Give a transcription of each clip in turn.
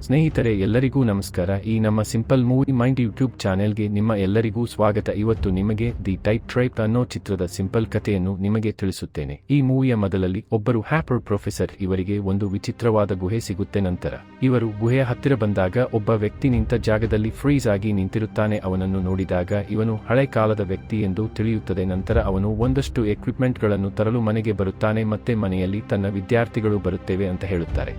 ಸ್ನೇಹಿತರೆ, ಎಲ್ಲರಿಗೂ ನಮಸ್ಕಾರ. ಈ ನಮ್ಮ ಸಿಂಪಲ್ ಮೂವಿ ಮೈಂಡ್ ಯೂಟ್ಯೂಬ್ ಚಾನೆಲ್ಗೆ ನಿಮ್ಮ ಎಲ್ಲರಿಗೂ ಸ್ವಾಗತ. ಇವತ್ತು ನಿಮಗೆ ದಿ ಟೈಟ್ ಟ್ರೈಪ್ ಅನ್ನೋ ಚಿತ್ರದ ಸಿಂಪಲ್ ಕಥೆಯನ್ನು ನಿಮಗೆ ತಿಳಿಸುತ್ತೇನೆ. ಈ ಮೂವಿಯ ಮೊದಲಲ್ಲಿ ಒಬ್ಬರು ಹ್ಯಾಪರ್ ಪ್ರೊಫೆಸರ್ ಇವರಿಗೆ ಒಂದು ವಿಚಿತ್ರವಾದ ಗುಹೆ ಸಿಗುತ್ತೆ. ನಂತರ ಇವರು ಗುಹೆಯ ಹತ್ತಿರ ಬಂದಾಗ ಒಬ್ಬ ವ್ಯಕ್ತಿ ನಿಂತ ಜಾಗದಲ್ಲಿ ಫ್ರೀಸ್ ಆಗಿ ನಿಂತಿರುತ್ತಾನೆ. ಅವನನ್ನು ನೋಡಿದಾಗ ಇವನು ಹಳೆ ಕಾಲದ ವ್ಯಕ್ತಿ ಎಂದು ತಿಳಿಯುತ್ತದೆ. ನಂತರ ಅವನು ಒಂದಷ್ಟು ಎಕ್ವಿಪ್ಮೆಂಟ್ಗಳನ್ನು ತರಲು ಮನೆಗೆ ಬರುತ್ತಾನೆ. ಮತ್ತೆ ಮನೆಯಲ್ಲಿ ತನ್ನ ವಿದ್ಯಾರ್ಥಿಗಳು ಬರುತ್ತೇವೆ ಅಂತ ಹೇಳುತ್ತಾರೆ.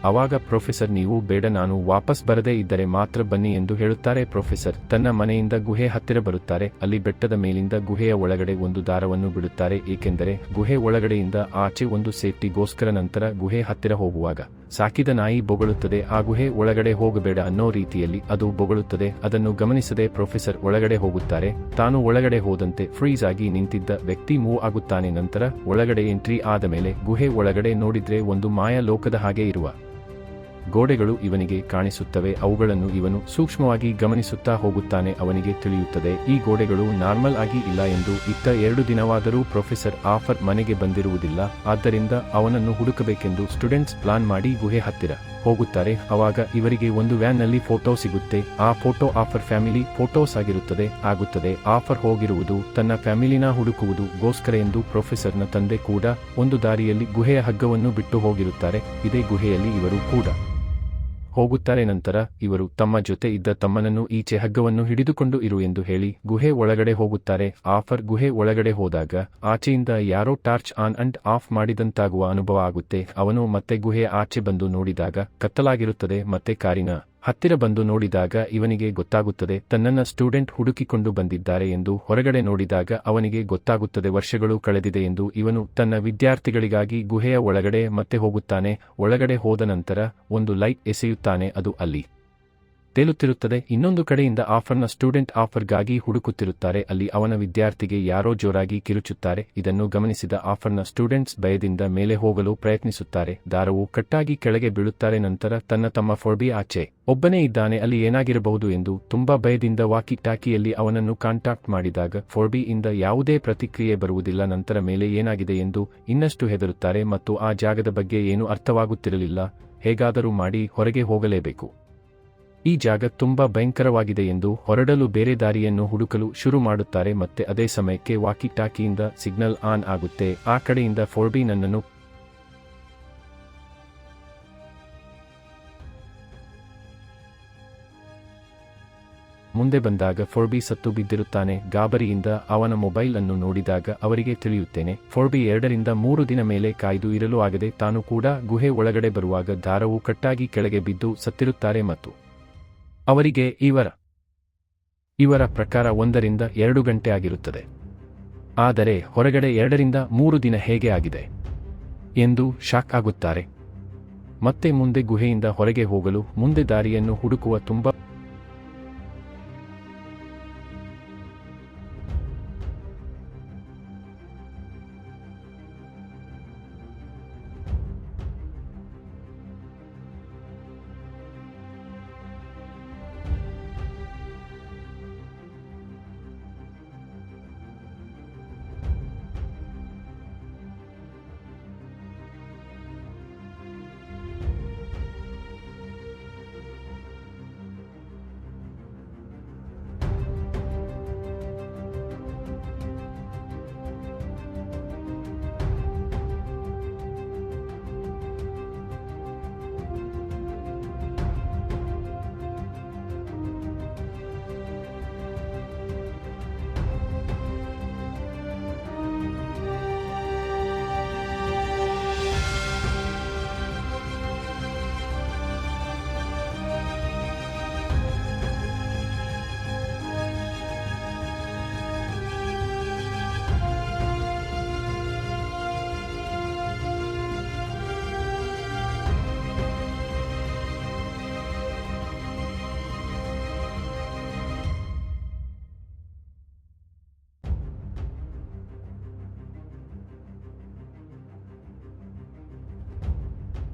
ಆವಾಗ ಪ್ರೊಫೆಸರ್, ನೀವು ಬೇಡ, ನಾನು ವಾಪಸ್ ಬರದೇ ಇದ್ದರೆ ಮಾತ್ರ ಬನ್ನಿ ಎಂದು ಹೇಳುತ್ತಾರೆ. ಪ್ರೊಫೆಸರ್ ತನ್ನ ಮನೆಯಿಂದ ಗುಹೆ ಹತ್ತಿರ ಬರುತ್ತಾರೆ. ಅಲ್ಲಿ ಬೆಟ್ಟದ ಮೇಲಿಂದ ಗುಹೆಯ ಒಳಗಡೆ ಒಂದು ದಾರವನ್ನು ಬಿಡುತ್ತಾರೆ, ಏಕೆಂದರೆ ಗುಹೆ ಒಳಗಡೆಯಿಂದ ಆಚೆ ಒಂದು ಸೇಫ್ಟಿಗೋಸ್ಕರ. ನಂತರ ಗುಹೆ ಹತ್ತಿರ ಹೋಗುವಾಗ ಸಾಕಿದ ನಾಯಿ ಬೊಗಳುತ್ತದೆ. ಆ ಗುಹೆ ಒಳಗಡೆ ಹೋಗಬೇಡ ಅನ್ನೋ ರೀತಿಯಲ್ಲಿ ಅದು ಬೊಗಳುತ್ತದೆ. ಅದನ್ನು ಗಮನಿಸದೆ ಪ್ರೊಫೆಸರ್ ಒಳಗಡೆ ಹೋಗುತ್ತಾರೆ. ತಾನು ಒಳಗಡೆ ಹೋದಂತೆ ಫ್ರೀಸ್ ಆಗಿ ನಿಂತಿದ್ದ ವ್ಯಕ್ತಿ ಮೂವ್ ಆಗುತ್ತಾನೆ. ನಂತರ ಒಳಗಡೆ ಎಂಟ್ರಿ ಆದ ಮೇಲೆ ಗುಹೆ ಒಳಗಡೆ ನೋಡಿದ್ರೆ ಒಂದು ಮಾಯಾ ಲೋಕದ ಹಾಗೆ ಇರುವ ಗೋಡೆಗಳು ಇವನಿಗೆ ಕಾಣಿಸುತ್ತವೆ. ಅವುಗಳನ್ನು ಇವನು ಸೂಕ್ಷ್ಮವಾಗಿ ಗಮನಿಸುತ್ತಾ ಹೋಗುತ್ತಾನೆ. ಅವನಿಗೆ ತಿಳಿಯುತ್ತದೆ ಈ ಗೋಡೆಗಳು ನಾರ್ಮಲ್ ಆಗಿ ಇಲ್ಲ ಎಂದು. ಇತ್ತ 2 ದಿನವಾದರೂ ಪ್ರೊಫೆಸರ್ ಆಫರ್ ಮನೆಗೆ ಬಂದಿರುವುದಿಲ್ಲ. ಆದ್ದರಿಂದ ಅವನನ್ನು ಹುಡುಕಬೇಕೆಂದು ಸ್ಟೂಡೆಂಟ್ಸ್ ಪ್ಲಾನ್ ಮಾಡಿ ಗುಹೆ ಹತ್ತಿರ ಹೋಗುತ್ತಾರೆ. ಅವಾಗ ಇವರಿಗೆ ಒಂದು ವ್ಯಾನ್ ನಲ್ಲಿ ಫೋಟೋ ಸಿಗುತ್ತೆ. ಆ ಫೋಟೋ ಆಫರ್ ಫ್ಯಾಮಿಲಿ ಫೋಟೋಸ್ ಆಗುತ್ತದೆ. ಆಫರ್ ಹೋಗಿರುವುದು ತನ್ನ ಫ್ಯಾಮಿಲಿನ ಹುಡುಕುವುದು ಗೋಸ್ಕರ ಎಂದು. ಪ್ರೊಫೆಸರ್ನ ತಂದೆ ಕೂಡ ಒಂದು ದಾರಿಯಲ್ಲಿ ಗುಹೆಯ ಹಗ್ಗವನ್ನು ಬಿಟ್ಟು ಹೋಗಿರುತ್ತಾರೆ. ಇದೇ ಗುಹೆಯಲ್ಲಿ ಇವರು ಕೂಡ ಹೋಗುತ್ತಾರೆ. ನಂತರ ಇವರು ತಮ್ಮ ಜೊತೆ ಇದ್ದ ತಮ್ಮನನ್ನು ಈಚೆ ಹಗ್ಗವನ್ನು ಹಿಡಿದುಕೊಂಡು ಇರು ಎಂದು ಹೇಳಿ ಗುಹೆ ಒಳಗಡೆ ಹೋಗುತ್ತಾರೆ. ಆಫರ್ ಗುಹೆ ಒಳಗಡೆ ಹೋದಾಗ ಆಚೆಯಿಂದ ಯಾರೋ ಟಾರ್ಚ್ ಆನ್ ಅಂಡ್ ಆಫ್ ಮಾಡಿದಂತಾಗುವ ಅನುಭವ ಆಗುತ್ತೆ. ಅವನು ಮತ್ತೆ ಗುಹೆಯ ಆಚೆ ಬಂದು ನೋಡಿದಾಗ ಕತ್ತಲಾಗಿರುತ್ತದೆ. ಮತ್ತೆ ಕಾರಿನ ಹತ್ತಿರ ಬಂದು ನೋಡಿದಾಗ ಇವನಿಗೆ ಗೊತ್ತಾಗುತ್ತದೆ ತನ್ನನ್ನ ಸ್ಟೂಡೆಂಟ್ ಹುಡುಕಿಕೊಂಡು ಬಂದಿದ್ದಾರೆ ಎಂದು. ಹೊರಗಡೆ ನೋಡಿದಾಗ ಅವನಿಗೆ ಗೊತ್ತಾಗುತ್ತದೆ ವರ್ಷಗಳು ಕಳೆದಿದೆ ಎಂದು. ಇವನು ತನ್ನ ವಿದ್ಯಾರ್ಥಿಗಳಿಗಾಗಿ ಗುಹೆಯ ಒಳಗಡೆ ಮತ್ತೆ ಹೋಗುತ್ತಾನೆ. ಒಳಗಡೆ ಹೋದ ನಂತರ ಒಂದು ಲೈಟ್ ಎಸೆಯುತ್ತಾನೆ. ಅದು ಅಲ್ಲಿ ತೇಲುತ್ತಿರುತ್ತದೆ. ಇನ್ನೊಂದು ಕಡೆಯಿಂದ ಆಫರ್ನ ಸ್ಟೂಡೆಂಟ್ ಆಫರ್ಗಾಗಿ ಹುಡುಕುತ್ತಿರುತ್ತಾರೆ. ಅಲ್ಲಿ ಅವನ ವಿದ್ಯಾರ್ಥಿಗೆ ಯಾರೋ ಜೋರಾಗಿ ಕಿರುಚುತ್ತಾರೆ. ಇದನ್ನು ಗಮನಿಸಿದ ಆಫರ್ನ ಸ್ಟೂಡೆಂಟ್ಸ್ ಭಯದಿಂದ ಮೇಲೆ ಹೋಗಲು ಪ್ರಯತ್ನಿಸುತ್ತಾರೆ. ದಾರವು ಕಟ್ಟಾಗಿ ಕೆಳಗೆ ಬೀಳುತ್ತಾರೆ. ನಂತರ ತನ್ನ ತಮ್ಮ ಫೋರ್ಬಿ ಆಚೆ ಒಬ್ಬನೇ ಇದ್ದಾನೆ, ಅಲ್ಲಿ ಏನಾಗಿರಬಹುದು ಎಂದು ತುಂಬಾ ಭಯದಿಂದ ವಾಕಿ ಟಾಕಿಯಲ್ಲಿ ಅವನನ್ನು ಕಾಂಟ್ಯಾಕ್ಟ್ ಮಾಡಿದಾಗ ಫೋರ್ಬಿ ಇಂದ ಯಾವುದೇ ಪ್ರತಿಕ್ರಿಯೆ ಬರುವುದಿಲ್ಲ. ನಂತರ ಮೇಲೆ ಏನಾಗಿದೆ ಎಂದು ಇನ್ನಷ್ಟು ಹೆದರುತ್ತಾರೆ ಮತ್ತು ಆ ಜಾಗದ ಬಗ್ಗೆ ಏನೂ ಅರ್ಥವಾಗುತ್ತಿರಲಿಲ್ಲ. ಹೇಗಾದರೂ ಮಾಡಿ ಹೊರಗೆ ಹೋಗಲೇಬೇಕು, ಈ ಜಾಗ ತುಂಬಾ ಭಯಂಕರವಾಗಿದೆ ಎಂದು ಹೊರಡಲು ಬೇರೆ ದಾರಿಯನ್ನು ಹುಡುಕಲು ಶುರು ಮಾಡುತ್ತಾರೆ. ಮತ್ತೆ ಅದೇ ಸಮಯಕ್ಕೆ ವಾಕಿ ಟಾಕಿಯಿಂದ ಸಿಗ್ನಲ್ ಆನ್ ಆಗುತ್ತೆ. ಆ ಕಡೆಯಿಂದ ಫೋರ್ಬಿ ನನ್ನನ್ನು ಮುಂದೆ ಬಂದಾಗ ಫೋರ್ಬಿ ಸತ್ತು ಬಿದ್ದಿರುತ್ತಾನೆ. ಗಾಬರಿಯಿಂದ ಅವನ ಮೊಬೈಲ್ ಅನ್ನು ನೋಡಿದಾಗ ಅವರಿಗೆ ತಿಳಿಯುತ್ತೇನೆ ಫೋರ್ಬಿ 2 ರಿಂದ 3 ದಿನ ಮೇಲೆ ಕಾಯ್ದು ಇರಲು ಆಗದೆ ತಾನು ಕೂಡ ಗುಹೆ ಒಳಗಡೆ ಬರುವಾಗ ದಾರವು ಕಟ್ಟಾಗಿ ಕೆಳಗೆ ಬಿದ್ದು ಸತ್ತಿರುತ್ತಾರೆ. ಮತ್ತು ಅವರಿಗೆ ಇವರ ಪ್ರಕಾರ 1 ರಿಂದ 2 ಗಂಟೆ ಆಗಿರುತ್ತದೆ. ಆದರೆ ಹೊರಗಡೆ 2 ರಿಂದ 3 ದಿನ ಹೇಗೆ ಆಗಿದೆ ಎಂದು ಶಾಕ್ ಆಗುತ್ತಾರೆ. ಮತ್ತೆ ಮುಂದೆ ಗುಹೆಯಿಂದ ಹೊರಗೆ ಹೋಗಲು ಮುಂದೆ ದಾರಿಯನ್ನು ಹುಡುಕುವ ತುಂಬಾ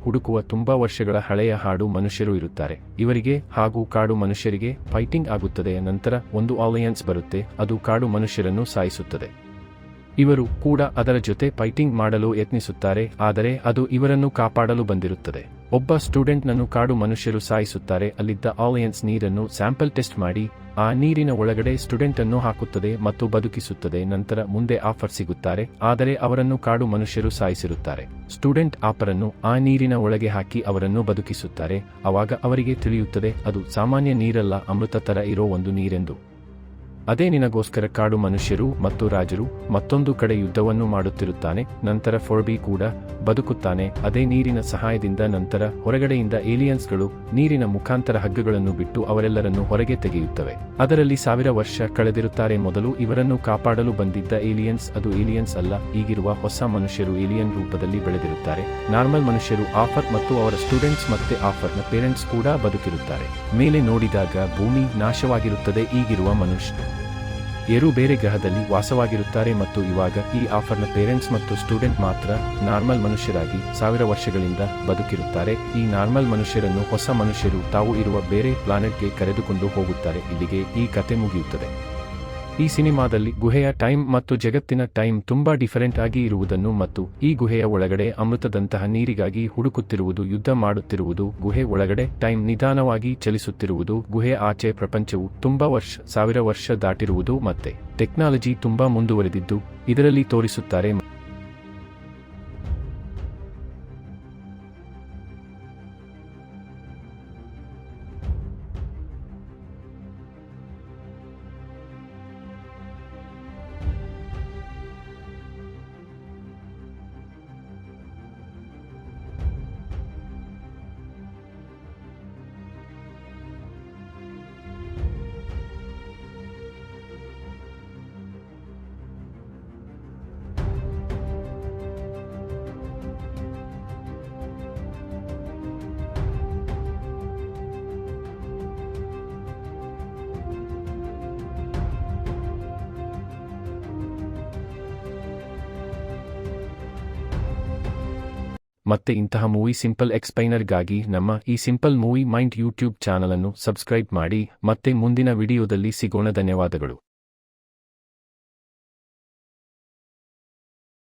ಹುಡುಕುವ ತುಂಬಾ ವರ್ಷಗಳ ಹಳೆಯ ಹಾಡು ಮನುಷ್ಯರು ಇರುತ್ತಾರೆ. ಇವರಿಗೆ ಹಾಗೂ ಕಾಡು ಮನುಷ್ಯರಿಗೆ ಫೈಟಿಂಗ್ ಆಗುತ್ತದೆ. ನಂತರ ಒಂದು ಅಲಯನ್ಸ್ ಬರುತ್ತೆ, ಅದು ಕಾಡು ಮನುಷ್ಯರನ್ನು ಸಾಯಿಸುತ್ತದೆ. ಇವರು ಕೂಡ ಅದರ ಜೊತೆ ಫೈಟಿಂಗ್ ಮಾಡಲು ಯತ್ನಿಸುತ್ತಾರೆ, ಆದರೆ ಅದು ಇವರನ್ನು ಕಾಪಾಡಲು ಬಂದಿರುತ್ತದೆ. ಒಬ್ಬ ಸ್ಟೂಡೆಂಟ್ನನ್ನು ಕಾಡು ಮನುಷ್ಯರು ಸಾಯಿಸುತ್ತಾರೆ. ಅಲ್ಲಿದ್ದ ಆಲಿಯನ್ಸ್ ನೀರನ್ನು ಸ್ಯಾಂಪಲ್ ಟೆಸ್ಟ್ ಮಾಡಿ ಆ ನೀರಿನ ಒಳಗಡೆ ಸ್ಟೂಡೆಂಟ್ ಅನ್ನು ಹಾಕುತ್ತದೆ ಮತ್ತು ಬದುಕಿಸುತ್ತದೆ. ನಂತರ ಮುಂದೆ ಆಫರ್ ಸಿಗುತ್ತಾರೆ, ಆದರೆ ಅವರನ್ನು ಕಾಡು ಮನುಷ್ಯರು ಸಾಯಿಸಿರುತ್ತಾರೆ. ಸ್ಟೂಡೆಂಟ್ ಆಫರನ್ನು ಆ ನೀರಿನ ಒಳಗೆ ಹಾಕಿ ಅವರನ್ನು ಬದುಕಿಸುತ್ತಾರೆ. ಆವಾಗ ಅವರಿಗೆ ತಿಳಿಯುತ್ತದೆ ಅದು ಸಾಮಾನ್ಯ ನೀರಲ್ಲ, ಅಮೃತ ತರ ಇರೋ ಒಂದು ನೀರೆಂದು. ಅದೇ ನಿನಗೋಸ್ಕರ ಕಾಡು ಮನುಷ್ಯರು ಮತ್ತು ರಾಜರು ಮತ್ತೊಂದು ಕಡೆ ಯುದ್ಧವನ್ನು ಮಾಡುತ್ತಿರುತ್ತಾನೆ. ನಂತರ ಫೋರ್ಬಿ ಕೂಡ ಬದುಕುತ್ತಾನೆ ಅದೇ ನೀರಿನ ಸಹಾಯದಿಂದ. ನಂತರ ಹೊರಗಡೆಯಿಂದ ಏಲಿಯನ್ಸ್ಗಳು ನೀರಿನ ಮುಖಾಂತರ ಹಗ್ಗಗಳನ್ನು ಬಿಟ್ಟು ಅವರೆಲ್ಲರನ್ನು ಹೊರಗೆ ತೆಗೆಯುತ್ತವೆ. ಅದರಲ್ಲಿ 1000 ವರ್ಷ ಕಳೆದಿರುತ್ತಾರೆ. ಮೊದಲು ಇವರನ್ನು ಕಾಪಾಡಲು ಬಂದಿದ್ದ ಏಲಿಯನ್ಸ್ ಅದು ಏಲಿಯನ್ಸ್ ಅಲ್ಲ, ಈಗಿರುವ ಹೊಸ ಮನುಷ್ಯರು ಏಲಿಯನ್ ರೂಪದಲ್ಲಿ ಬೆಳೆದಿರುತ್ತಾರೆ. ನಾರ್ಮಲ್ ಮನುಷ್ಯರು ಆಫರ್ ಮತ್ತು ಅವರ ಸ್ಟೂಡೆಂಟ್ಸ್ ಮತ್ತೆ ಆಫರ್ನ ಪೇರೆಂಟ್ಸ್ ಕೂಡ ಬದುಕಿರುತ್ತಾರೆ. ಮೇಲೆ ನೋಡಿದಾಗ ಭೂಮಿ ನಾಶವಾಗಿರುತ್ತದೆ. ಈಗಿರುವ ಮನುಷ್ಯರು ಬೇರೆ ಗ್ರಹದಲ್ಲಿ ವಾಸವಾಗಿರುತ್ತಾರೆ ಮತ್ತು ಇವಾಗ ಈ ಆಫರ್ನ ಪೇರೆಂಟ್ಸ್ ಮತ್ತು ಸ್ಟೂಡೆಂಟ್ ಮಾತ್ರ ನಾರ್ಮಲ್ ಮನುಷ್ಯರಾಗಿ 1000 ವರ್ಷಗಳಿಂದ ಬದುಕಿರುತ್ತಾರೆ. ಈ ನಾರ್ಮಲ್ ಮನುಷ್ಯರನ್ನು ಹೊಸ ಮನುಷ್ಯರು ತಾವು ಇರುವ ಬೇರೆ ಪ್ಲಾನೆಟ್ಗೆ ಕರೆದುಕೊಂಡು ಹೋಗುತ್ತಾರೆ. ಇಲ್ಲಿಗೆ ಈ ಕತೆ ಮುಗಿಯುತ್ತದೆ. ಈ ಸಿನಿಮಾದಲ್ಲಿ ಗುಹೆಯ ಟೈಮ್ ಮತ್ತು ಜಗತ್ತಿನ ಟೈಮ್ ತುಂಬಾ ಡಿಫರೆಂಟ್ ಆಗಿ ಇರುವುದನ್ನು ಮತ್ತು ಈ ಗುಹೆಯ ಒಳಗಡೆ ಅಮೃತದಂತಹ ನೀರಿಗಾಗಿ ಹುಡುಕುತ್ತಿರುವುದು, ಯುದ್ಧ ಮಾಡುತ್ತಿರುವುದು, ಗುಹೆ ಒಳಗಡೆ ಟೈಮ್ ನಿಧಾನವಾಗಿ ಚಲಿಸುತ್ತಿರುವುದು, ಗುಹೆ ಆಚೆ ಪ್ರಪಂಚವು ತುಂಬಾ 1000 ವರ್ಷ ದಾಟಿರುವುದು ಮತ್ತೆ ಟೆಕ್ನಾಲಜಿ ತುಂಬಾ ಮುಂದುವರೆದಿದ್ದು ಇದರಲ್ಲಿ ತೋರಿಸುತ್ತಾರೆ. ಮತ್ತೆ ಇಂತಹ ಮೂವಿ ಸಿಂಪಲ್ ಎಕ್ಸ್ಪ್ಲೈನರ್ಗಾಗಿ ನಮ್ಮ ಈ simple movie mind YouTube channel ಅನ್ನು ಸಬ್ಸ್ಕ್ರೈಬ್ ಮಾಡಿ. ಮತ್ತೆ ಮುಂದಿನ ವಿಡಿಯೋದಲ್ಲಿ ಸಿಗೋಣ. ಧನ್ಯವಾದಗಳು.